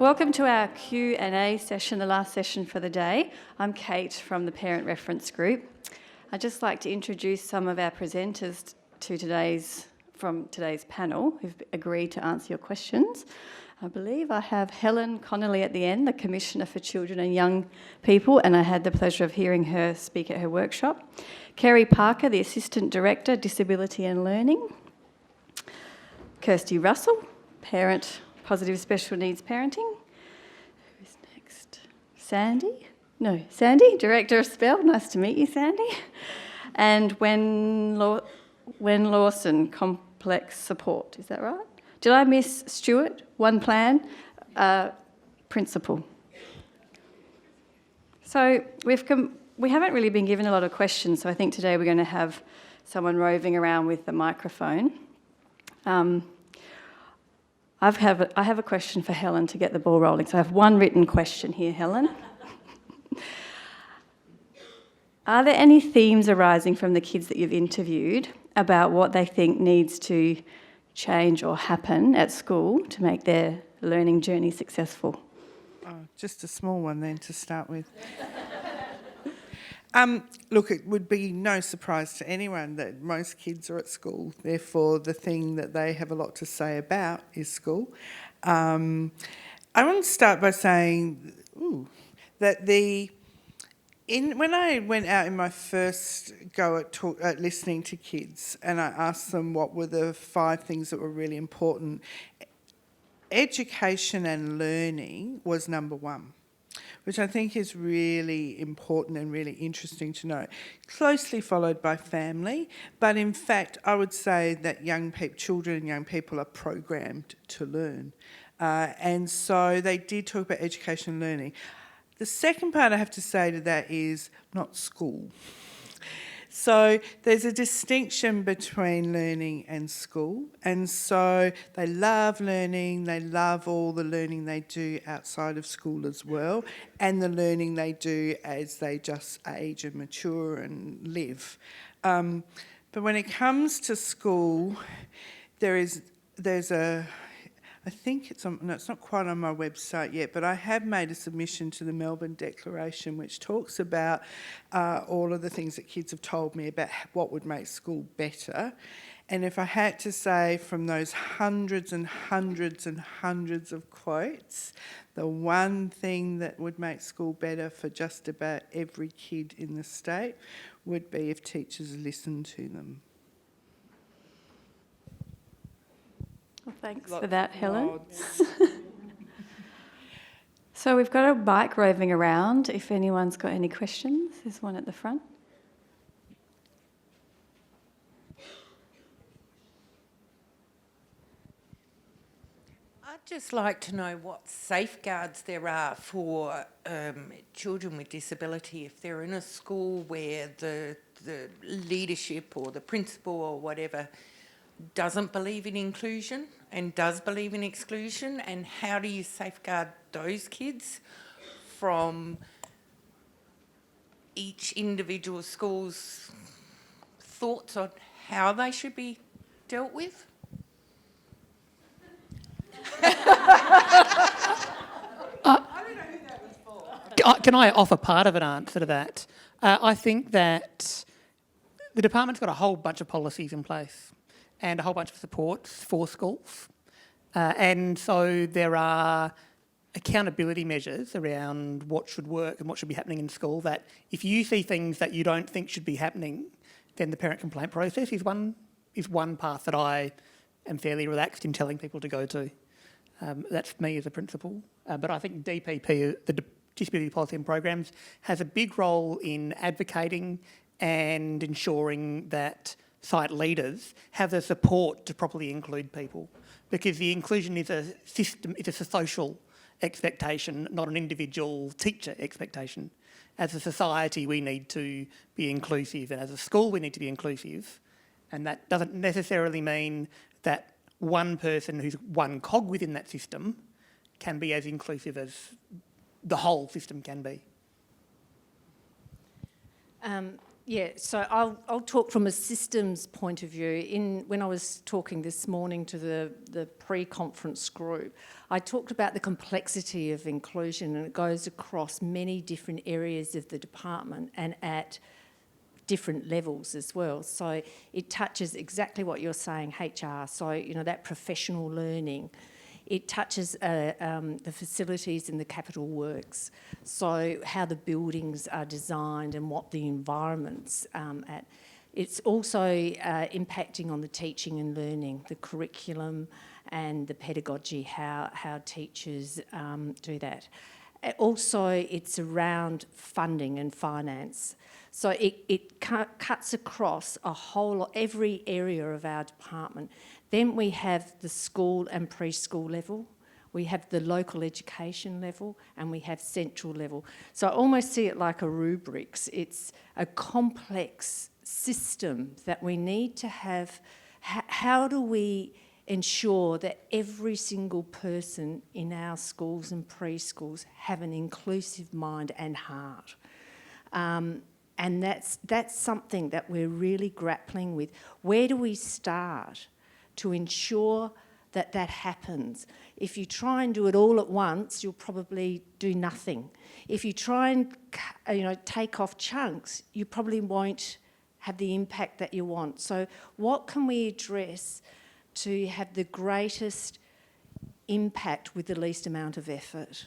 Welcome to our Q&A session, the last session for the day. I'm Kate from the Parent Reference Group. I'd just like to introduce some of our presenters from today's panel who've agreed to answer your questions. I believe I have Helen Connolly at the end, the Commissioner for Children and Young People, and I had the pleasure of hearing her speak at her workshop. Kerry Parker, the Assistant Director, Disability and Learning. Kirsty Russell, Parent Positive Special Needs Parenting. Who's next? Sandy, Director of SPELL. Nice to meet you, Sandy. And Wen Lawson, Complex Support. Is that right? Did I miss Stuart? One Plan, Principal. So we haven't really been given a lot of questions, so I think today we're going to have someone roving around with the microphone. I have a question for Helen to get the ball rolling. So I have one written question here, Helen. Are there any themes arising from the kids that you've interviewed about what they think needs to change or happen at school to make their learning journey successful? Just a small one then to start with. Look, it would be no surprise to anyone that most kids are at school. Therefore, the thing that they have a lot to say about is school. I want to start by saying that when I went out in my first go at listening to kids and I asked them what were the 5 things that were really important, education and learning was number 1. Which I think is really important and really interesting to know. Closely followed by family, but in fact I would say that children and young people are programmed to learn. And so they did talk about education and learning. The second part I have to say to that is not school. So there's a distinction between learning and school, and so they love learning, they love all the learning they do outside of school as well, and the learning they do as they just age and mature and live. But when it comes to school, there's a I think it's not quite on my website yet, but I have made a submission to the Melbourne Declaration which talks about all of the things that kids have told me about what would make school better. And if I had to say from those hundreds and hundreds and hundreds of quotes, the one thing that would make school better for just about every kid in the state would be if teachers listened to them. Well, thanks for that, Helen. So we've got a bike roving around. If anyone's got any questions, there's one at the front. I'd just like to know what safeguards there are for children with disability if they're in a school where the leadership or the principal or whatever doesn't believe in inclusion and does believe in exclusion, and how do you safeguard those kids from each individual school's thoughts on how they should be dealt with? Can I offer part of an answer to that? I think that the department's got a whole bunch of policies in place and a whole bunch of supports for schools. And so there are accountability measures around what should work and what should be happening in school, that if you see things that you don't think should be happening, then the parent complaint process is one path that I am fairly relaxed in telling people to go to. That's me as a principal. But I think DPP, the Disability Policy and Programs, has a big role in advocating and ensuring that site leaders have the support to properly include people, because the inclusion is a system, it's a social expectation, not an individual teacher expectation. As a society, we need to be inclusive, and as a school, we need to be inclusive. And that doesn't necessarily mean that one person who's one cog within that system can be as inclusive as the whole system can be. Yeah, so I'll talk from a systems point of view. When I was talking this morning to the pre-conference group, I talked about the complexity of inclusion, and it goes across many different areas of the department and at different levels as well. So it touches exactly what you're saying, HR, so that professional learning. It touches the facilities and the capital works, so how the buildings are designed and what the environment's at. It's also impacting on the teaching and learning, the curriculum and the pedagogy, how teachers do that. Also, it's around funding and finance. So it cuts across every area of our department. Then we have the school and preschool level, we have the local education level, and we have central level. So I almost see it like a rubrics. It's a complex system that we need to have. How do we ensure that every single person in our schools and preschools have an inclusive mind and heart? And that's something that we're really grappling with. Where do we start to ensure that happens? If you try and do it all at once, you'll probably do nothing. If you try and take off chunks, you probably won't have the impact that you want. So what can we address to have the greatest impact with the least amount of effort?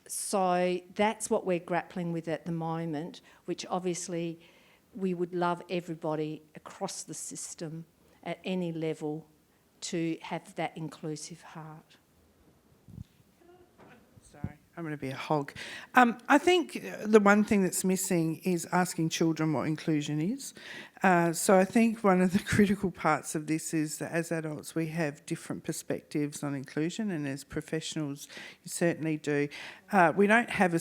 So that's what we're grappling with at the moment, which obviously we would love everybody across the system at any level to have that inclusive heart. Sorry, I'm going to be a hog. I think the one thing that's missing is asking children what inclusion is. So I think one of the critical parts of this is that as adults we have different perspectives on inclusion, and as professionals you certainly do. We don't have a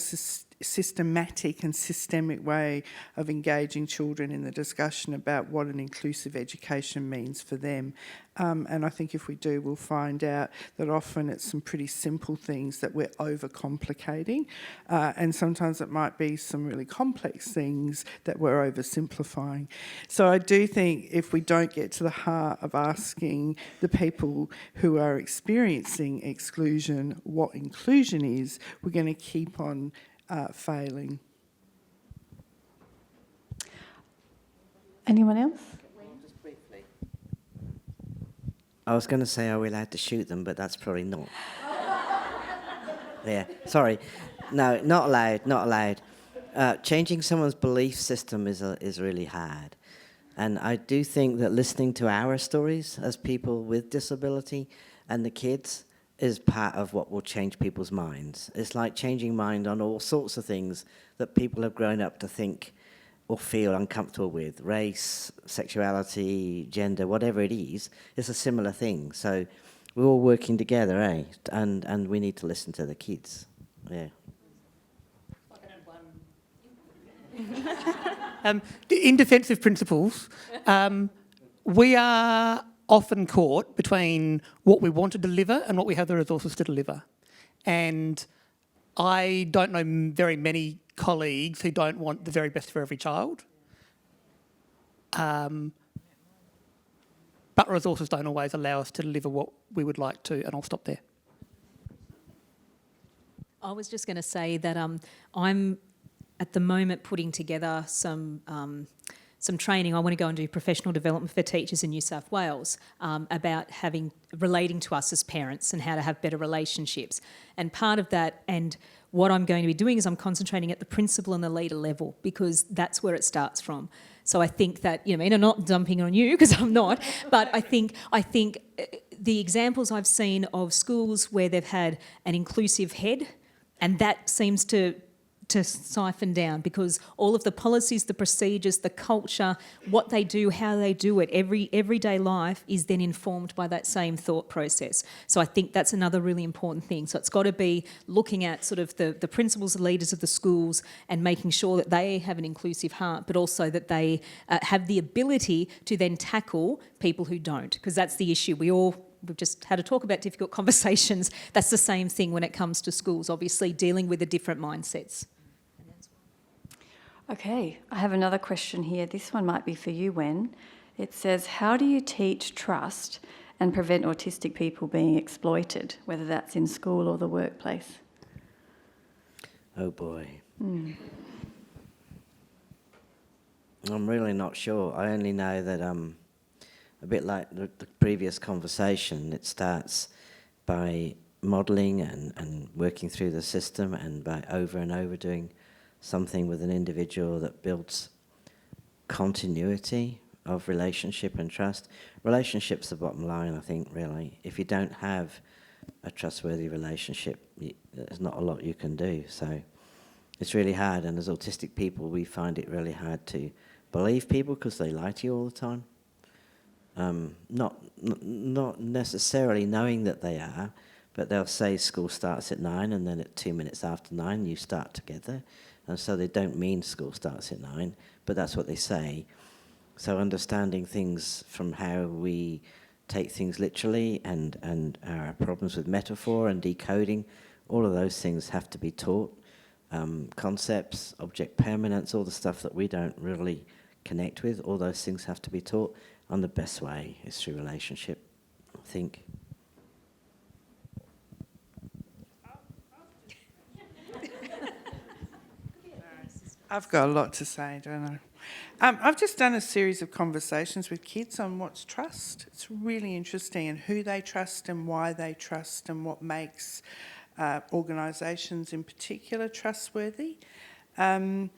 systematic and systemic way of engaging children in the discussion about what an inclusive education means for them. And I think if we do, we'll find out that often it's some pretty simple things that we're overcomplicating, and sometimes it might be some really complex things that we're oversimplifying. So I do think if we don't get to the heart of asking the people who are experiencing exclusion what inclusion is, we're going to keep on failing. Anyone else? Just briefly. I was going to say, are we allowed to shoot them? But that's probably not. Yeah, sorry. No, not allowed, not allowed. Changing someone's belief system is really hard. And I do think that listening to our stories as people with disability and the kids is part of what will change people's minds. It's like changing mind on all sorts of things that people have grown up to think or feel uncomfortable with. Race, sexuality, gender, whatever it is, it's a similar thing. So we're all working together, eh? And we need to listen to the kids. Yeah. In defensive principles, we are often caught between what we want to deliver and what we have the resources to deliver. And I don't know very many colleagues who don't want the very best for every child. But resources don't always allow us to deliver what we would like to, and I'll stop there. I was just going to say that I'm at the moment putting together some training. I want to go and do professional development for teachers in New South Wales about relating to us as parents and how to have better relationships. And part of that, and what I'm going to be doing, is I'm concentrating at the principal and the leader level, because that's where it starts from. So I think that, I'm not dumping on you because I'm not, but I think the examples I've seen of schools where they've had an inclusive head, and that seems to siphon down, because all of the policies, the procedures, the culture, what they do, how they do it, everyday life is then informed by that same thought process. So I think that's another really important thing. So it's got to be looking at sort of the principals and leaders of the schools and making sure that they have an inclusive heart, but also that they have the ability to then tackle people who don't, because that's the issue. We've just had to talk about difficult conversations. That's the same thing when it comes to schools, obviously dealing with the different mindsets. Okay, I have another question here. This one might be for you, Wen. It says, how do you teach trust and prevent autistic people being exploited, whether that's in school or the workplace? Oh boy. I'm really not sure. I only know that a bit like the previous conversation, it starts by modelling and working through the system, and by over and over doing something with an individual that builds continuity of relationship and trust. Relationship's the bottom line, I think, really. If you don't have a trustworthy relationship, there's not a lot you can do. So it's really hard, and as autistic people, we find it really hard to believe people because they lie to you all the time. Not necessarily knowing that they are, but they'll say school starts at 9, and then at 2 minutes after 9 you start together. And so they don't mean school starts at 9, but that's what they say. So understanding things from how we take things literally, and our problems with metaphor and decoding, all of those things have to be taught. Concepts, object permanence, all the stuff that we don't really connect with, all those things have to be taught. And the best way is through relationship, I think. I've got a lot to say, don't I? I've just done a series of conversations with kids on what's trust. It's really interesting, and who they trust and why they trust, and what makes organisations in particular trustworthy. And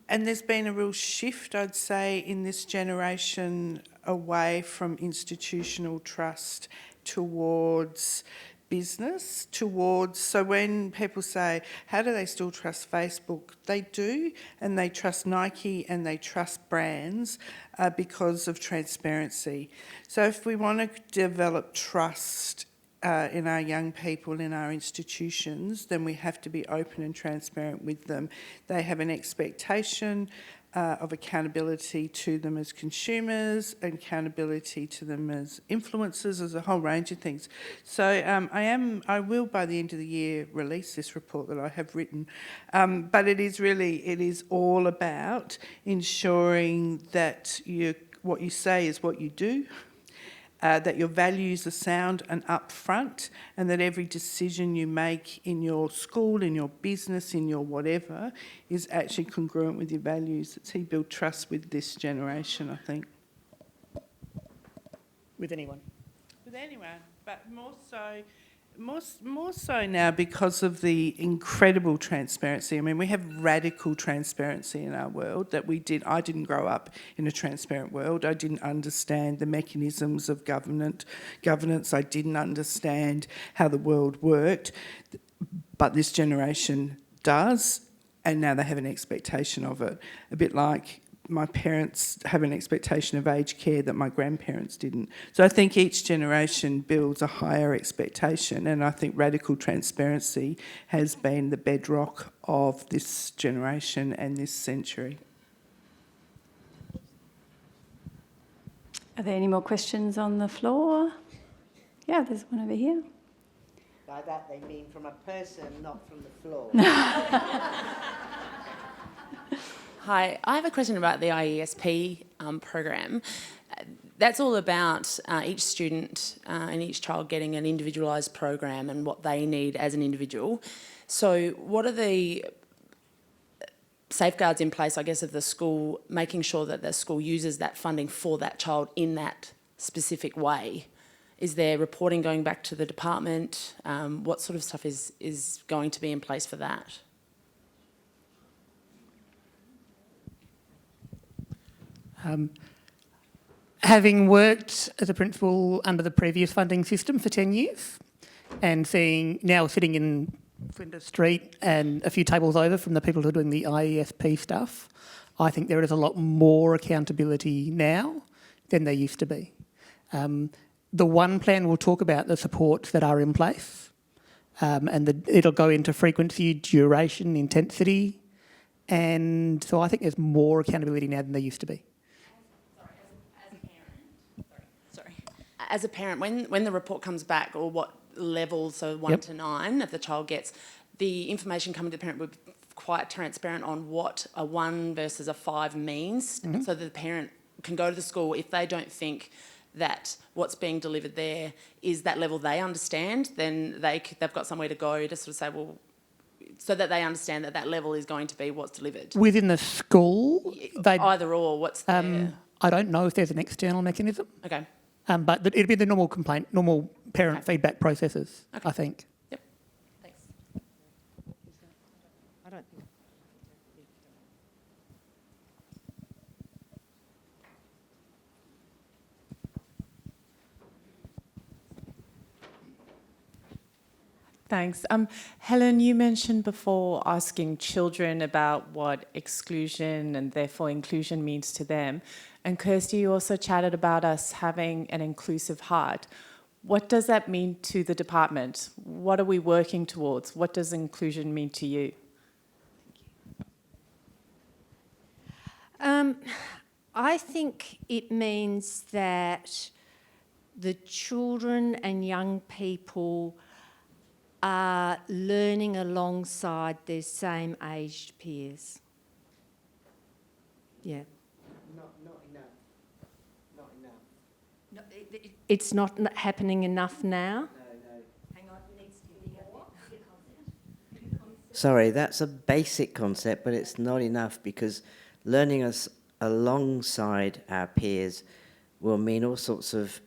there's been a real shift, I'd say, in this generation away from institutional trust towards business, so when people say, how do they still trust Facebook? They do, and they trust Nike and they trust brands because of transparency. So if we want to develop trust in our young people, in our institutions, then we have to be open and transparent with them. They have an expectation of accountability to them as consumers, accountability to them as influencers, as a whole range of things. So I will by the end of the year release this report that I have written, but it is all about ensuring that what you say is what you do, that your values are sound and upfront, and that every decision you make in your school, in your business, in your whatever, is actually congruent with your values. It's how you build trust with this generation, I think. With anyone? With anyone, but more so now because of the incredible transparency. I mean, we have radical transparency in our world that I didn't grow up in a transparent world. I didn't understand the mechanisms of governance. I didn't understand how the world worked. But this generation does, and now they have an expectation of it. A bit like my parents have an expectation of aged care that my grandparents didn't. So I think each generation builds a higher expectation, and I think radical transparency has been the bedrock of this generation and this century. Are there any more questions on the floor? Yeah, there's one over here. By that they mean from a person, not from the floor. Hi, I have a question about the IESP program. That's all about each student and each child getting an individualised program and what they need as an individual. So what are the safeguards in place, I guess, of the school, making sure that the school uses that funding for that child in that specific way? Is there reporting going back to the department? What sort of stuff is going to be in place for that? Having worked as a principal under the previous funding system for 10 years, and now sitting in Flinders Street and a few tables over from the people who are doing the IESP stuff, I think there is a lot more accountability now than there used to be. The one plan will talk about the supports that are in place, and it'll go into frequency, duration, intensity, and so I think there's more accountability now than there used to be. As a parent, when the report comes back, or what level, so 1 to 9, if the child gets, the information coming to the parent would quite transparent on what a 1 versus a 5 means, so that the parent can go to the school if they don't think that what's being delivered there is that level they understand, then they've got somewhere to go to sort of say, well, so that they understand that that level is going to be what's delivered. Within the school, Either or, what's there? I don't know if there's an external mechanism, Okay. but it'd be the normal parent feedback processes, I think. Yep. Thanks. I don't think. Thanks. Helen, you mentioned before asking children about what exclusion and therefore inclusion means to them. And Kirsty, you also chatted about us having an inclusive heart. What does that mean to the department? What are we working towards? What does inclusion mean to you? I think it means that the children and young people are learning alongside their same aged peers. Yeah. Not enough. Not enough. No, it's not happening enough now? No. Sorry, that's a basic concept, but it's not enough, because learning us alongside our peers will mean all sorts of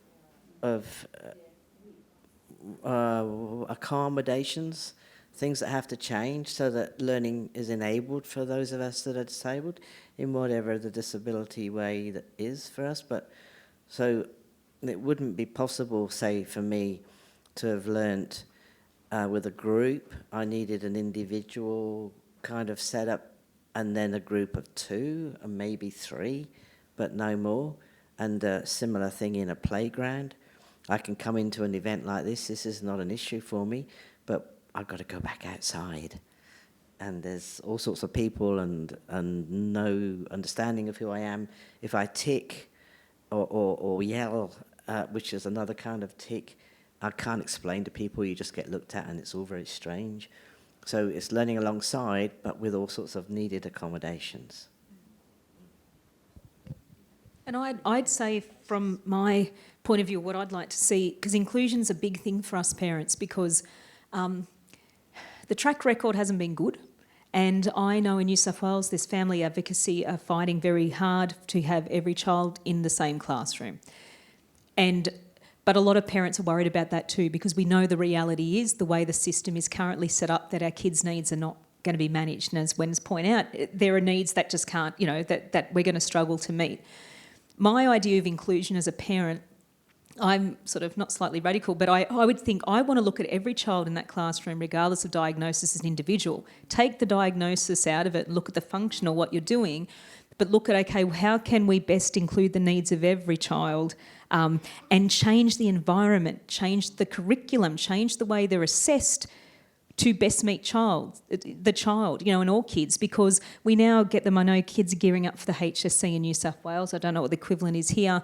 accommodations, things that have to change so that learning is enabled for those of us that are disabled in whatever the disability way that is for us. But so it wouldn't be possible, say, for me to have learnt with a group. I needed an individual kind of setup, and then a group of 2 and maybe 3, but no more. And a similar thing in a playground. I can come into an event like this. This is not an issue for me, but I've got to go back outside. And there's all sorts of people and no understanding of who I am. If I tick or yell, which is another kind of tick, I can't explain to people. You just get looked at, and it's all very strange. So it's learning alongside, but with all sorts of needed accommodations. And I'd say, from my point of view, what I'd like to see, because inclusion's a big thing for us parents, because the track record hasn't been good. And I know in New South Wales, this family advocacy are fighting very hard to have every child in the same classroom. But a lot of parents are worried about that too, because we know the reality is the way the system is currently set up, that our kids' needs are not going to be managed. And as Wen's point out, there are needs that just can't, that we're going to struggle to meet. My idea of inclusion as a parent, I'm sort of not slightly radical, but I would think I want to look at every child in that classroom, regardless of diagnosis, as an individual. Take the diagnosis out of it and look at the function or what you're doing, but look at, okay, how can we best include the needs of every child, and change the environment, change the curriculum, change the way they're assessed to best meet the child, and all kids, because we now get them. I know kids are gearing up for the HSC in New South Wales. I don't know what the equivalent is here.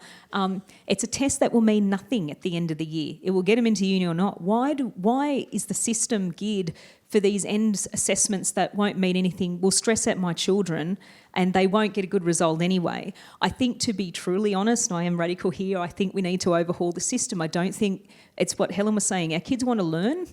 It's a test that will mean nothing at the end of the year. It will get them into uni or not. Why is the system geared for these end assessments that won't mean anything, will stress out my children, and they won't get a good result anyway? I think, to be truly honest, and I am radical here, I think we need to overhaul the system. I don't think it's what Helen was saying. Our kids want to learn.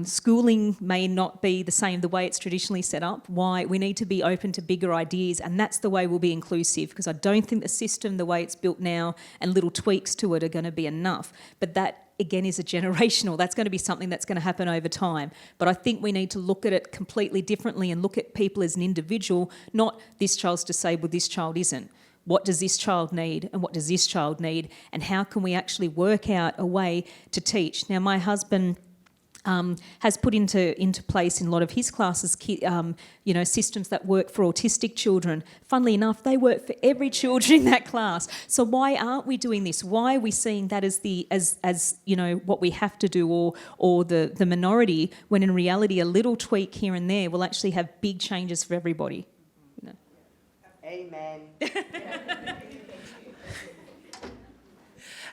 Schooling may not be the same the way it's traditionally set up. Why? We need to be open to bigger ideas, and that's the way we'll be inclusive, because I don't think the system, the way it's built now, and little tweaks to it are going to be enough. But that, again, is a generational. That's going to be something that's going to happen over time. But I think we need to look at it completely differently and look at people as an individual, not this child's disabled, this child isn't. What does this child need, and what does this child need, and how can we actually work out a way to teach? Now, my husband has put into place in a lot of his classes, systems that work for autistic children. Funnily enough, they work for every children in that class. So why aren't we doing this? Why are we seeing that as what we have to do, or the minority, when in reality a little tweak here and there will actually have big changes for everybody? Amen.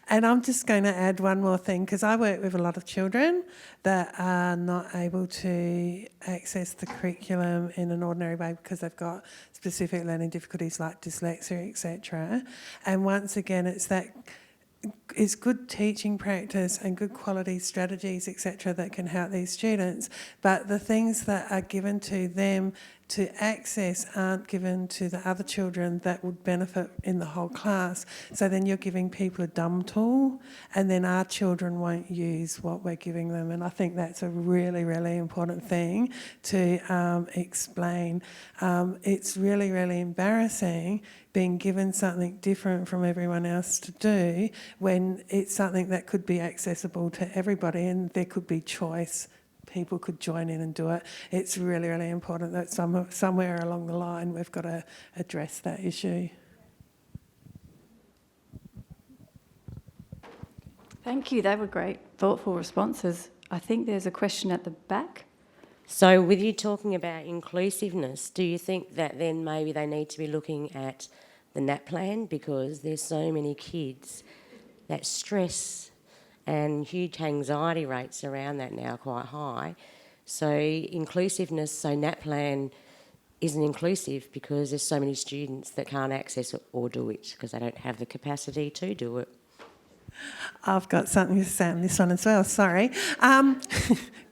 And I'm just going to add one more thing, because I work with a lot of children that are not able to access the curriculum in an ordinary way because they've got specific learning difficulties like dyslexia, etc. And once again, it's good teaching practice and good quality strategies, etc., that can help these students. But the things that are given to them to access aren't given to the other children that would benefit in the whole class. So then you're giving people a dumb tool, and then our children won't use what we're giving them. And I think that's a really, really important thing to explain. It's really, really embarrassing being given something different from everyone else to do when it's something that could be accessible to everybody and there could be choice. People could join in and do it. It's really, really important that somewhere along the line we've got to address that issue. Thank you. They were great, thoughtful responses. I think there's a question at the back. So with you talking about inclusiveness, do you think that then maybe they need to be looking at the NAP plan, because there's so many kids that stress and huge anxiety rates around that now, quite high. So inclusiveness, so NAP plan isn't inclusive because there's so many students that can't access it or do it because they don't have the capacity to do it. I've got something to say on this one as well, sorry.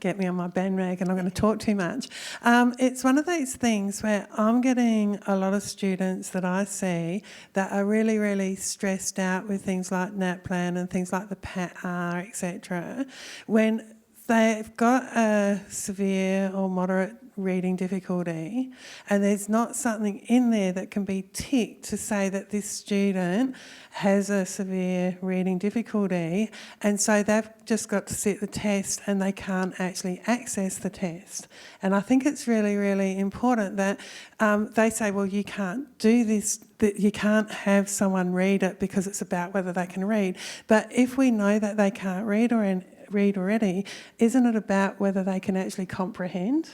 Get me on my bandwagon, I'm going to talk too much. It's one of those things where I'm getting a lot of students that I see that are really, really stressed out with things like NAP plan and things like the PAT-R, etc. When they've got a severe or moderate reading difficulty and there's not something in there that can be ticked to say that this student has a severe reading difficulty, and so they've just got to sit the test and they can't actually access the test. And I think it's really, really important that they say, well, you can't do this, that you can't have someone read it because it's about whether they can read. But if we know that they can't read already, isn't it about whether they can actually comprehend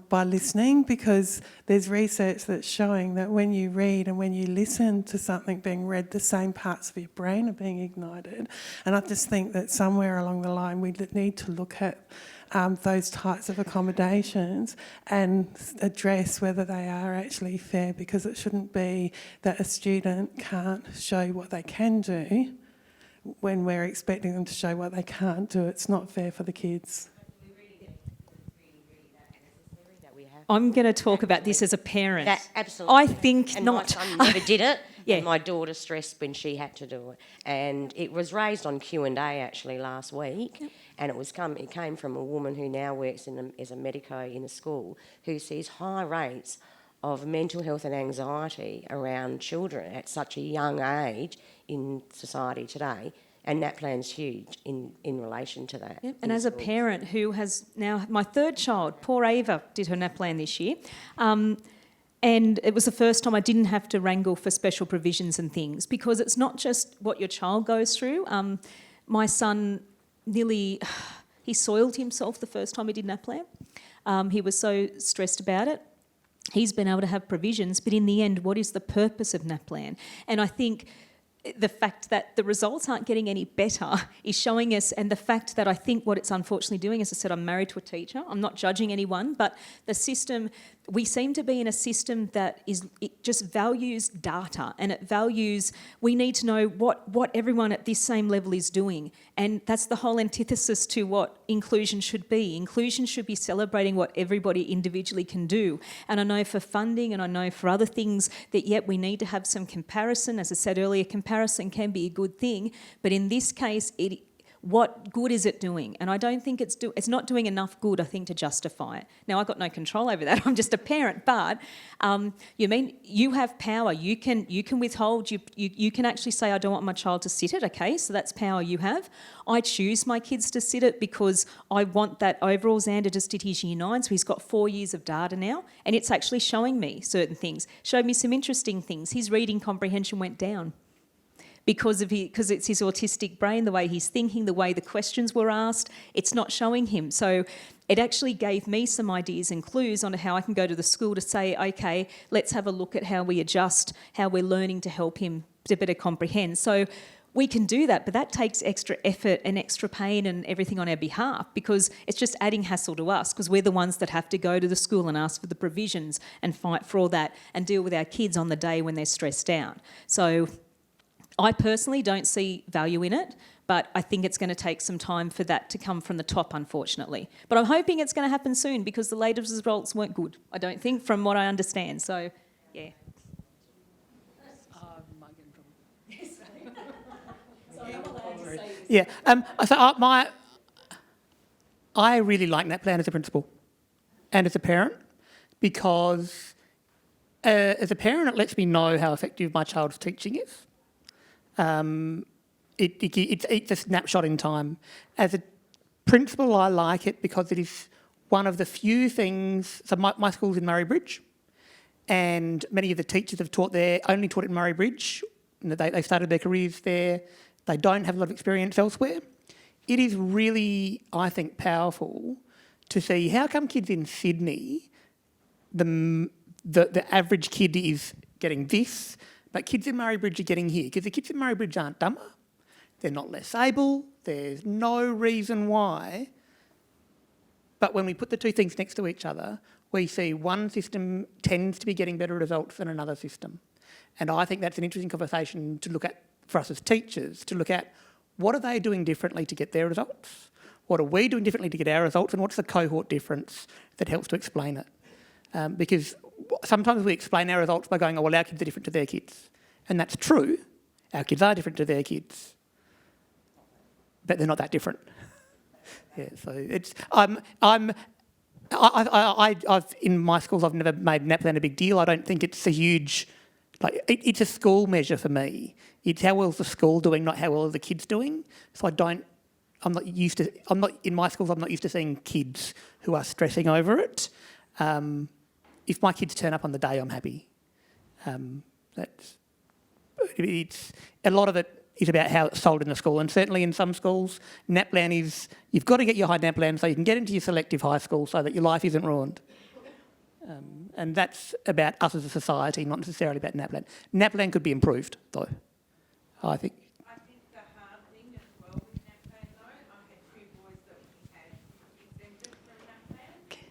by listening? Because there's research that's showing that when you read and when you listen to something being read, the same parts of your brain are being ignited. And I just think that somewhere along the line we need to look at those types of accommodations and address whether they are actually fair, because it shouldn't be that a student can't show what they can do when we're expecting them to show what they can't do. It's not fair for the kids. I'm going to talk about this as a parent. Absolutely. I think and not. My son never did it. Yeah. And my daughter stressed when she had to do it. And it was raised on Q&A actually last week. Yep. And it came from a woman who now works as a medico in a school who sees high rates of mental health and anxiety around children at such a young age in society today. And NAP plan's huge in relation to that. Yep. And as a parent who has now, my third child, poor Ava, did her NAP plan this year. And it was the first time I didn't have to wrangle for special provisions and things, because it's not just what your child goes through. My son he soiled himself the first time he did NAP plan. He was so stressed about it. He's been able to have provisions, but in the end, what is the purpose of NAP plan? And I think the fact that the results aren't getting any better is showing us, and the fact that I think what it's unfortunately doing, as I said, I'm married to a teacher, I'm not judging anyone, but the system, we seem to be in a system that it just values data, and it values, we need to know what everyone at this same level is doing, and that's the whole antithesis to what inclusion should be. Inclusion should be celebrating what everybody individually can do, and I know for funding and I know for other things that, yet we need to have some comparison. As I said earlier, comparison can be a good thing, but in this case, what good is it doing? And I don't think it's not doing enough good, I think, to justify it. Now, I've got no control over that. I'm just a parent, but you have power. You can withhold. You can actually say, I don't want my child to sit it. Okay, so that's power you have. I choose my kids to sit it because I want that overall. Xander just did his year 9, so he's got 4 years of data now, and it's actually showing me certain things. Showed me some interesting things. His reading comprehension went down because it's his autistic brain, the way he's thinking, the way the questions were asked, it's not showing him. So it actually gave me some ideas and clues on how I can go to the school to say, okay, let's have a look at how we adjust, how we're learning to help him to better comprehend. So we can do that, but that takes extra effort and extra pain and everything on our behalf, because it's just adding hassle to us, because we're the ones that have to go to the school and ask for the provisions and fight for all that and deal with our kids on the day when they're stressed out. So I personally don't see value in it, but I think it's going to take some time for that to come from the top, unfortunately. But I'm hoping it's going to happen soon, because the latest results weren't good, I don't think, from what I understand. So, yeah. Yeah. I really like that plan as a principal and as a parent, because as a parent it lets me know how effective my child's teaching is. It's a snapshot in time. As a principal, I like it because it is one of the few things. So my school's in Murray Bridge, and many of the teachers have only taught in Murray Bridge. They started their careers there. They don't have a lot of experience elsewhere. It is really, I think, powerful to see how come kids in Sydney, the average kid is getting this, but kids in Murray Bridge are getting here. Because the kids in Murray Bridge aren't dumber. They're not less able. There's no reason why. But when we put the two things next to each other, we see one system tends to be getting better results than another system. And I think that's an interesting conversation to look at for us as teachers, to look at what are they doing differently to get their results? What are we doing differently to get our results? And what's the cohort difference that helps to explain it? Because sometimes we explain our results by going, oh, well, our kids are different to their kids. And that's true. Our kids are different to their kids. But they're not that different. Yeah, so it's... I've in my schools, I've never made NAPLAN a big deal. I don't think it's a huge... it's a school measure for me. It's how well is the school doing, not how well are the kids doing. So I'm not used to seeing kids who are stressing over it. If my kids turn up on the day, I'm happy. It's a lot of it is about how it's sold in the school, and certainly in some schools, NAPLAN is you've got to get your high NAPLAN so you can get into your selective high school so that your life isn't ruined. And that's about us as a society, not necessarily about NAPLAN. NAPLAN could be improved, though, I think. I think the hard thing as well with NAPLAN, though, I had two boys that we had exempted from NAPLAN.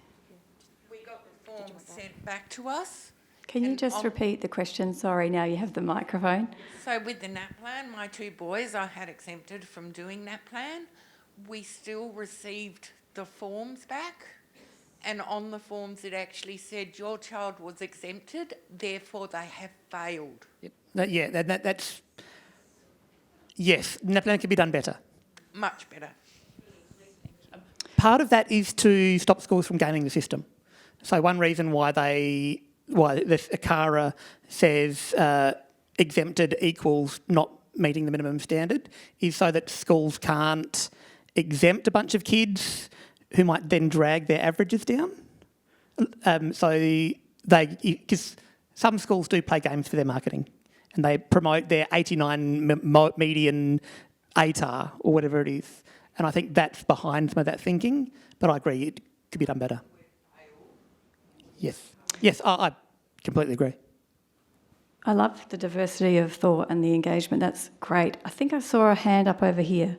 We got the form sent back to us. Can you just repeat the question? Sorry, now you have the microphone. So with the NAPLAN, my two boys I had exempted from doing NAPLAN. We still received the forms back. And on the forms it actually said your child was exempted, therefore they have failed. Yep. That's... Yes, NAPLAN could be done better. Much better. Part of that is to stop schools from gaming the system. So one reason why the ACARA says exempted equals not meeting the minimum standard is so that schools can't exempt a bunch of kids who might then drag their averages down. Because some schools do play games for their marketing and they promote their 89 median ATAR or whatever it is. And I think that's behind some of that thinking, but I agree it could be done better. Yes, I completely agree. I love the diversity of thought and the engagement. That's great. I think I saw a hand up over here.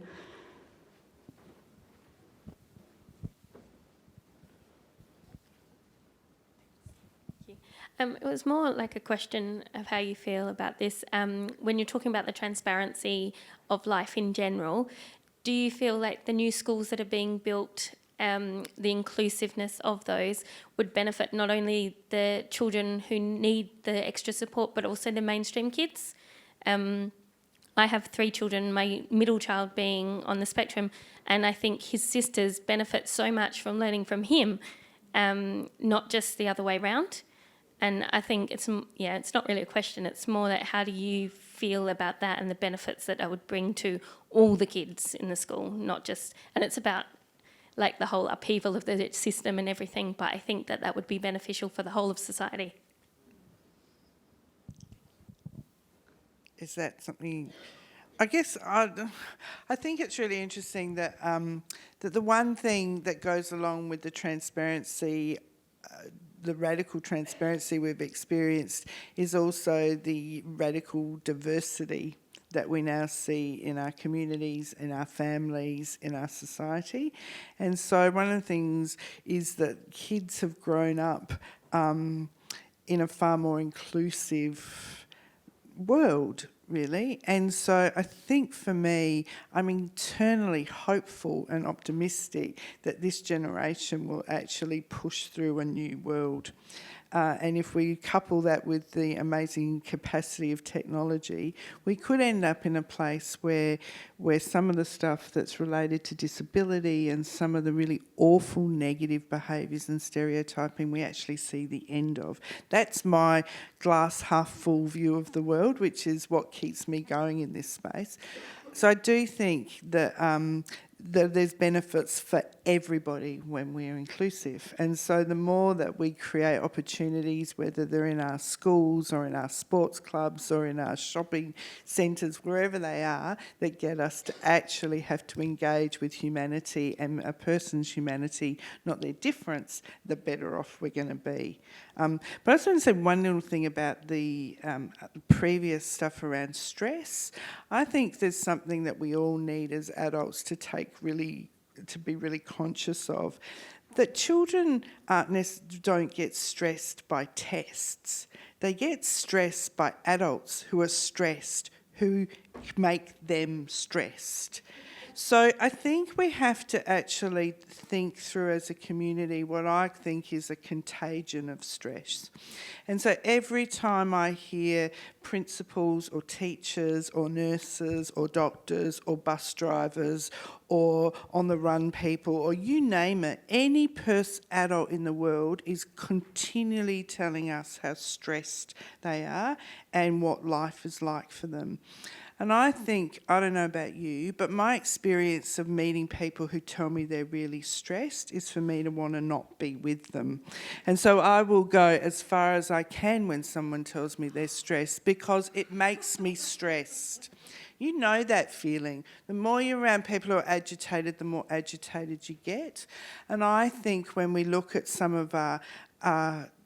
It was more like a question of how you feel about this. When you're talking about the transparency of life in general, do you feel like the new schools that are being built, the inclusiveness of those would benefit not only the children who need the extra support, but also the mainstream kids? I have 3 children, my middle child being on the spectrum, and I think his sisters benefit so much from learning from him, not just the other way round. And I think it's not really a question, it's more that how do you feel about that and the benefits that I would bring to all the kids in the school, not just, and it's about like the whole upheaval of the system and everything, but I think that would be beneficial for the whole of society. Is that something... I guess I think it's really interesting that that the one thing that goes along with the transparency, the radical transparency we've experienced, is also the radical diversity that we now see in our communities, in our families, in our society. And so one of the things is that kids have grown up in a far more inclusive world, really. And so I think for me, I'm eternally hopeful and optimistic that this generation will actually push through a new world. And if we couple that with the amazing capacity of technology, we could end up in a place where some of the stuff that's related to disability and some of the really awful negative behaviours and stereotyping we actually see the end of. That's my glass half full view of the world, which is what keeps me going in this space. So I do think that that there's benefits for everybody when we're inclusive. And so the more that we create opportunities, whether they're in our schools or in our sports clubs or in our shopping centres, wherever they are, that get us to actually have to engage with humanity and a person's humanity, not their difference, the better off we're going to be. But I just want to say one little thing about the previous stuff around stress. I think there's something that we all need as adults to be really conscious of, that children don't get stressed by tests. They get stressed by adults who are stressed, who make them stressed. So I think we have to actually think through as a community what I think is a contagion of stress. And so every time I hear principals or teachers or nurses or doctors or bus drivers or on the run people or you name it, any adult in the world is continually telling us how stressed they are and what life is like for them. And I think, I don't know about you, but my experience of meeting people who tell me they're really stressed is for me to want to not be with them. And so I will go as far as I can when someone tells me they're stressed because it makes me stressed. You know that feeling. The more you're around people who are agitated, the more agitated you get. And I think when we look at some of our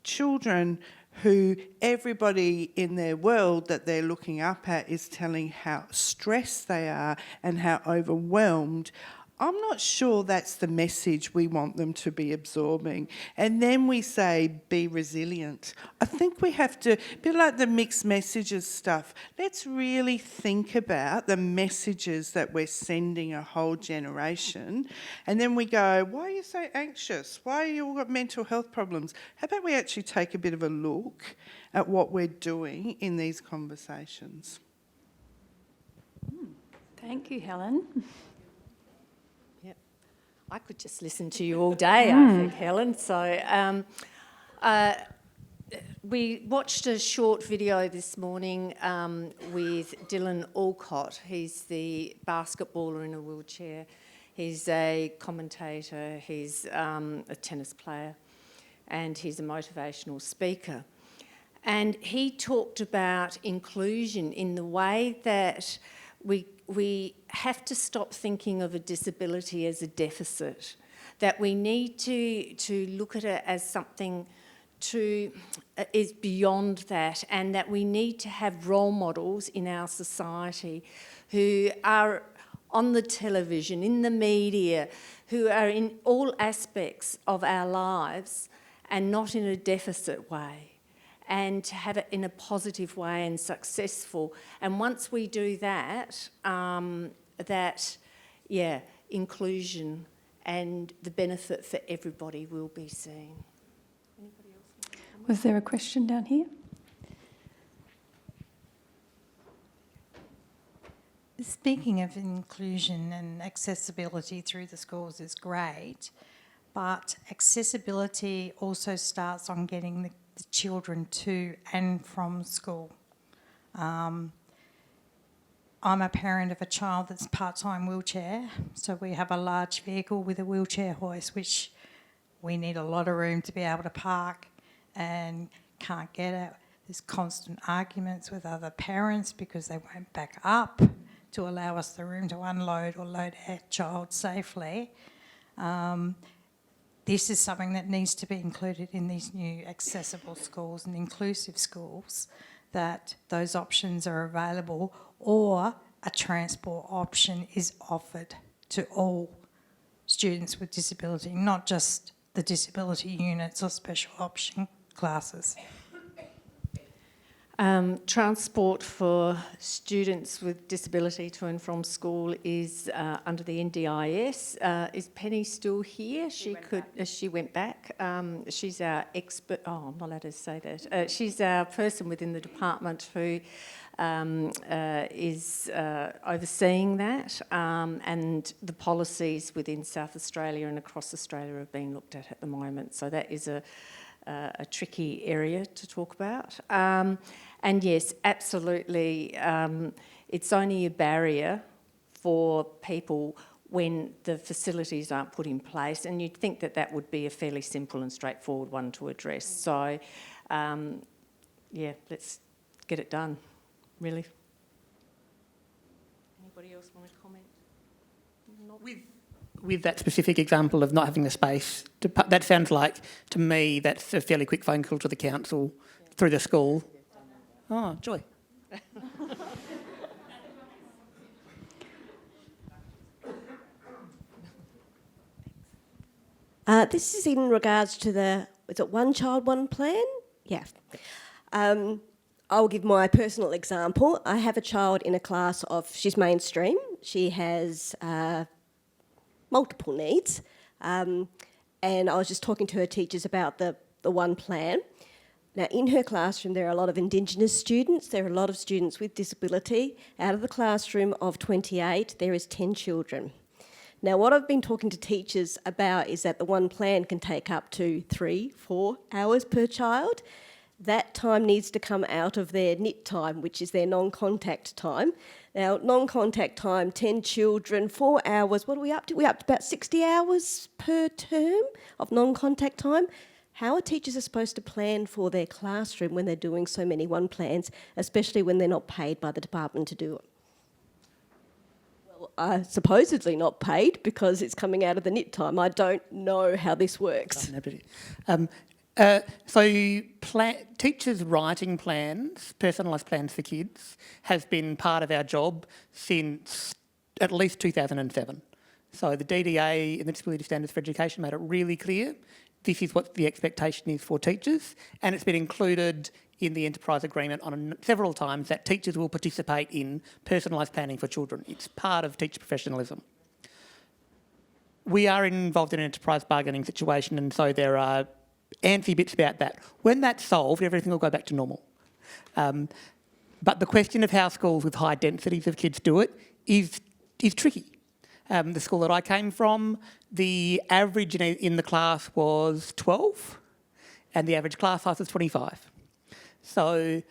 children who everybody in their world that they're looking up at is telling how stressed they are and how overwhelmed, I'm not sure that's the message we want them to be absorbing. And then we say, be resilient. I think we have to, a bit like the mixed messages stuff, let's really think about the messages that we're sending a whole generation. And then we go, why are you so anxious? Why are you all got mental health problems? How about we actually take a bit of a look at what we're doing in these conversations? Thank you, Helen. I could just listen to you all day, I think, Helen. So we watched a short video this morning with Dylan Alcott. He's the basketballer in a wheelchair. He's a commentator. He's a tennis player. And he's a motivational speaker. And he talked about inclusion in the way that we have to stop thinking of a disability as a deficit, that we need to look at it as something is beyond that, and that we need to have role models in our society who are on the television, in the media, who are in all aspects of our lives and not in a deficit way, and to have it in a positive way and successful. And once we do that, inclusion and the benefit for everybody will be seen. Anybody else? Was there a question down here? Speaking of inclusion and accessibility through the schools is great, but accessibility also starts on getting the children to and from school. I'm a parent of a child that's part-time wheelchair, so we have a large vehicle with a wheelchair hoist, which we need a lot of room to be able to park and can't get it. There's constant arguments with other parents because they won't back up to allow us the room to unload or load our child safely. This is something that needs to be included in these new accessible schools and inclusive schools, that those options are available or a transport option is offered to all students with disability, not just the disability units or special option classes. Transport for students with disability to and from school is under the NDIS. Is Penny still here? She went back. She's our expert. Oh, I'm not allowed to say that. She's our person within the department who is overseeing that, and the policies within South Australia and across Australia are being looked at the moment. So that is a tricky area to talk about. And yes, absolutely, it's only a barrier for people when the facilities aren't put in place, and you'd think that that would be a fairly simple and straightforward one to address. So, yeah, let's get it done, really. Anybody else want to comment? With that specific example of not having the space, that sounds like, to me, that's a fairly quick phone call to the council through the school. Oh, joy. This is in regards to is it One Child, One Plan? Yeah. I'll give my personal example. I have a child in a class she's mainstream. She has multiple needs. And I was just talking to her teachers about the One Plan. Now, in her classroom, there are a lot of Indigenous students. There are a lot of students with disability. Out of the classroom of 28, there is 10 children. Now, what I've been talking to teachers about is that the One Plan can take up to 3-4 hours per child. That time needs to come out of their NIT time, which is their non-contact time. Now, non-contact time, 10 children, 4 hours, what are we up to? We're up to about 60 hours per term of non-contact time. How are teachers supposed to plan for their classroom when they're doing so many One Plans, especially when they're not paid by the department to do it? Well, supposedly not paid because it's coming out of the NIT time. I don't know how this works. Teachers writing plans, personalised plans for kids, has been part of our job since at least 2007. So the DDA and the Disability Standards for Education made it really clear this is what the expectation is for teachers, and it's been included in the enterprise agreement several times that teachers will participate in personalised planning for children. It's part of teacher professionalism. We are involved in an enterprise bargaining situation, and so there are antsy bits about that. When that's solved, everything will go back to normal. But the question of how schools with high densities of kids do it is tricky. The school that I came from, the average in the class was 12 and the average class size was 25. So,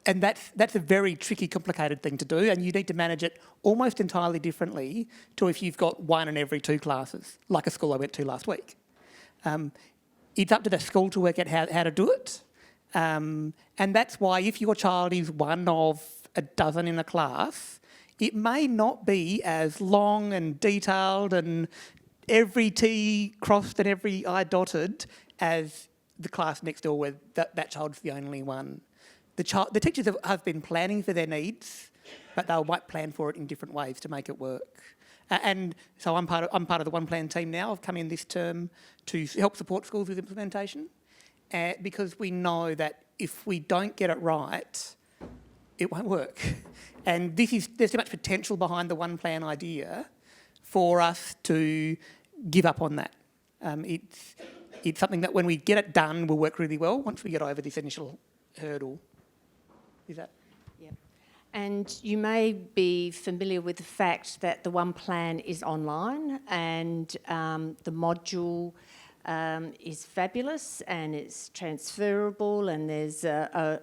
and that's a very tricky, complicated thing to do, and you need to manage it almost entirely differently to if you've got one in every 2 classes, like a school I went to last week. It's up to the school to work out how to do it. And that's why if your child is one of a dozen in a class, it may not be as long and detailed and every T crossed and every I dotted as the class next door where that child's the only one. The teachers have been planning for their needs, but they might plan for it in different ways to make it work. And so I'm part of the One Plan team now. I've come in this term to help support schools with implementation because we know that if we don't get it right, it won't work. And there's too much potential behind the One Plan idea for us to give up on that. It's something that when we get it done will work really well once we get over this initial hurdle. Is that? Yep. And you may be familiar with the fact that the One Plan is online and the module is fabulous and it's transferable and there's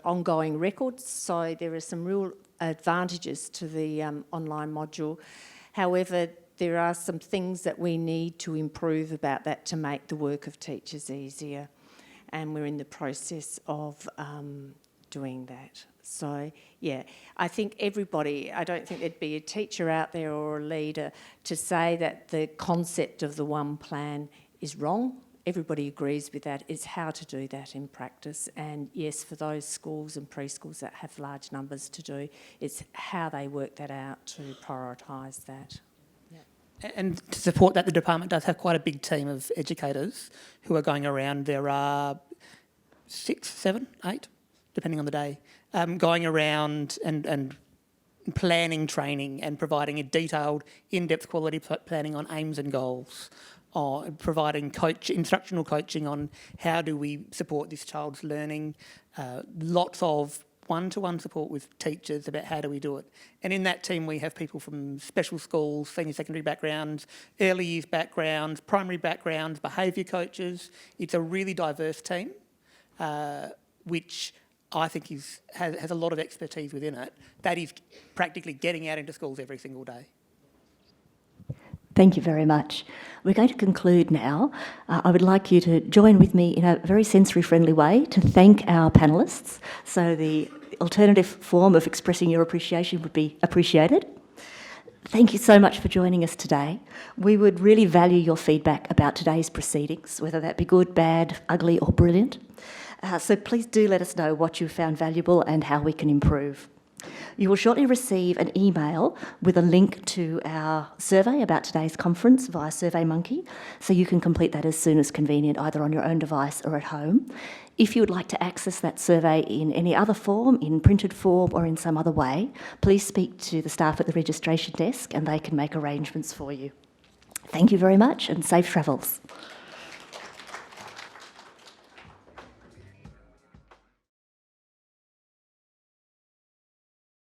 ongoing records. So there are some real advantages to the online module. However, there are some things that we need to improve about that to make the work of teachers easier. And we're in the process of doing that. So, yeah, I think I don't think there'd be a teacher out there or a leader to say that the concept of the One Plan is wrong. everybody agrees with that. It's how to do that in practice. And yes, for those schools and preschools that have large numbers to do, it's how they work that out to prioritise that. And to support that, the department does have quite a big team of educators who are going around. There are 6, 7, 8, depending on the day, going around and planning training and providing a detailed, in-depth quality planning on aims and goals, or providing instructional coaching on how do we support this child's learning, lots of one-to-one support with teachers about how do we do it. And in that team we have people from special schools, senior secondary backgrounds, early years backgrounds, primary backgrounds, behaviour coaches. It's a really diverse team, which I think has a lot of expertise within it. That is practically getting out into schools every single day. Thank you very much. We're going to conclude now. I would like you to join with me in a very sensory-friendly way to thank our panellists. So the alternative form of expressing your appreciation would be appreciated. Thank you so much for joining us today. We would really value your feedback about today's proceedings, whether that be good, bad, ugly or brilliant. So please do let us know what you found valuable and how we can improve. You will shortly receive an email with a link to our survey about today's conference via SurveyMonkey, so you can complete that as soon as convenient, either on your own device or at home. If you would like to access that survey in any other form, in printed form or in some other way, please speak to the staff at the registration desk and they can make arrangements for you. Thank you very much and safe travels.